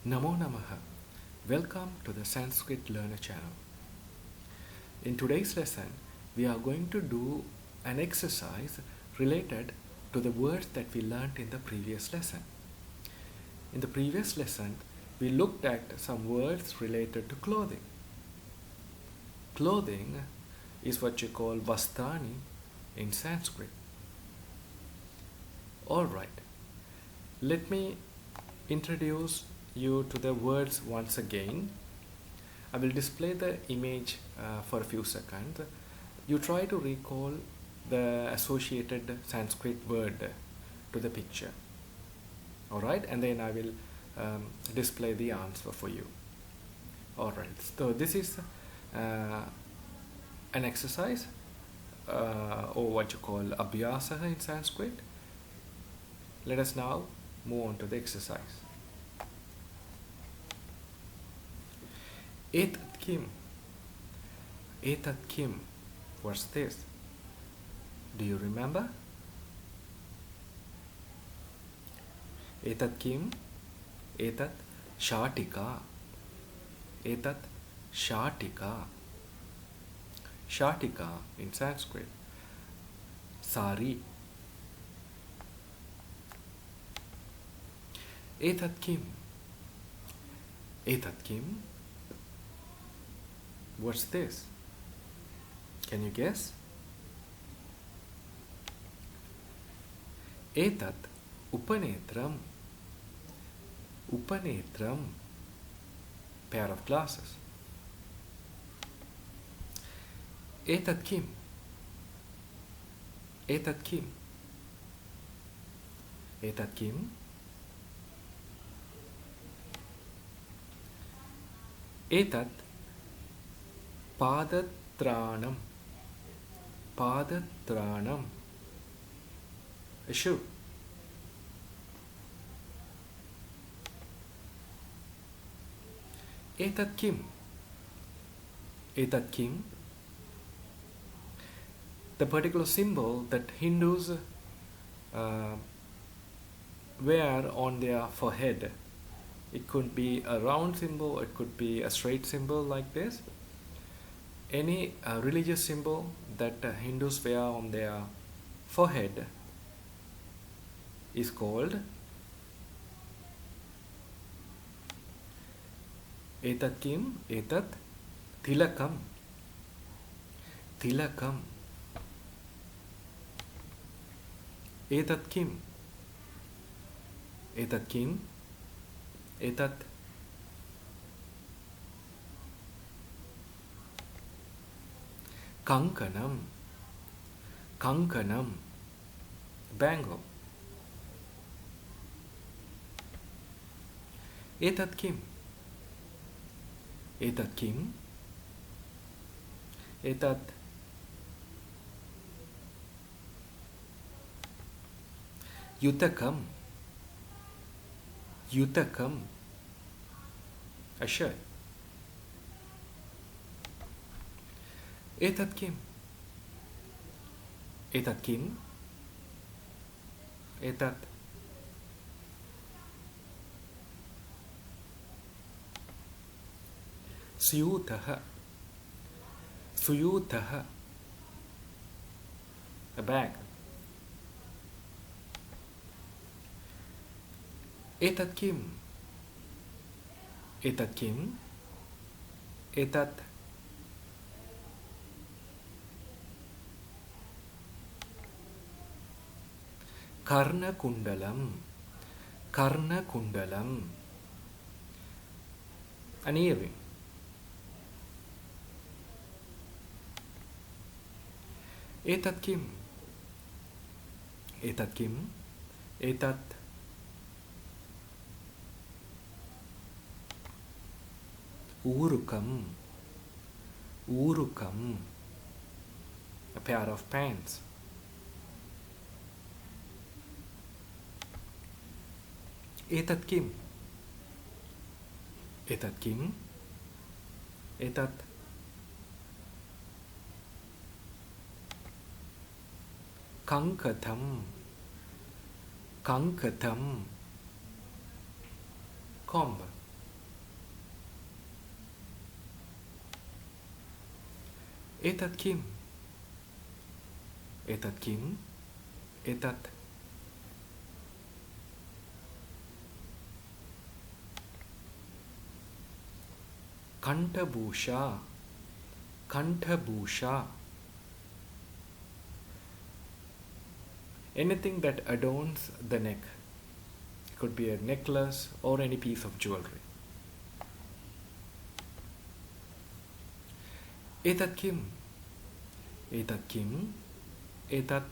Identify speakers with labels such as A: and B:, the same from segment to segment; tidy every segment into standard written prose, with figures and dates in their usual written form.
A: Namo Namaha. Welcome to the Sanskrit Learner channel. In today's lesson, we are going to do an exercise related to the words that we learnt in the previous lesson. In the previous lesson, we looked at some words related to clothing. Clothing is what you call vastrani in Sanskrit. Alright, let me introduce you to the words once again. I will display the image for a few seconds. You try to recall the associated Sanskrit word to the picture. Alright, and then I will display the answer for you. Alright, so this is an exercise or what you call abhyasa in Sanskrit. Let us now move on to the exercise. Etat kim? Etat kim? What's this? Do you remember? Etat kim? Etat shatika. Etat shatika. Shatika in Sanskrit. Sari. Etat kim? Etat kim? What's this? Can you guess? Etat upanetram. Upanetram. Pair of glasses. Etat kim? Etat kim? Etat kim? Etat padatranam. Padatranam. A shoe. Etat kim? Etat kim? The particular symbol that Hindus wear on their forehead. It could be a round symbol, it could be a straight symbol like this. Any religious symbol that Hindus wear on their forehead is called etat kim? Etat tilakam. Tilakam. Etat kim? Etat kim? Etat kankanam. Kankanam. Bangle. Etat kim? Etat kim? Etat yutakam. Yutakam. A shirt. Etat kim? Etat kim? Etat suyutaha. Suyutaha. A bag. Etat kim? Etat kim? Etat karna kundalam. Karna kundalam. An earring. Etat kim? Etat kim? Etat urukam. Urukam. A pair of pants. Etat kim? Etat kim? Etat kankatam. Kankatam. Comb. Etat kim? Etat kim? Etat Kantabhusha. Kantabhusha. Anything that adorns the neck. It could be a necklace or any piece of jewelry. Etat kim? Etat kim? Etat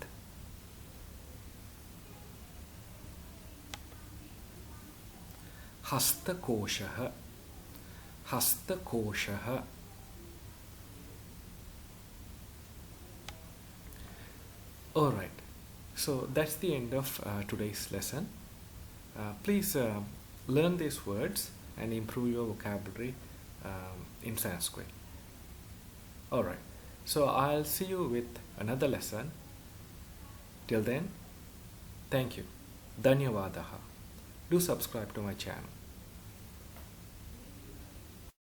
A: Hastakoshaha. Hastakoshaha. Alright, so that's the end of today's lesson. Please learn these words and improve your vocabulary in Sanskrit. Alright, so I'll see you with another lesson. Till then, thank you. Dhanyavadaha. Do subscribe to my channel.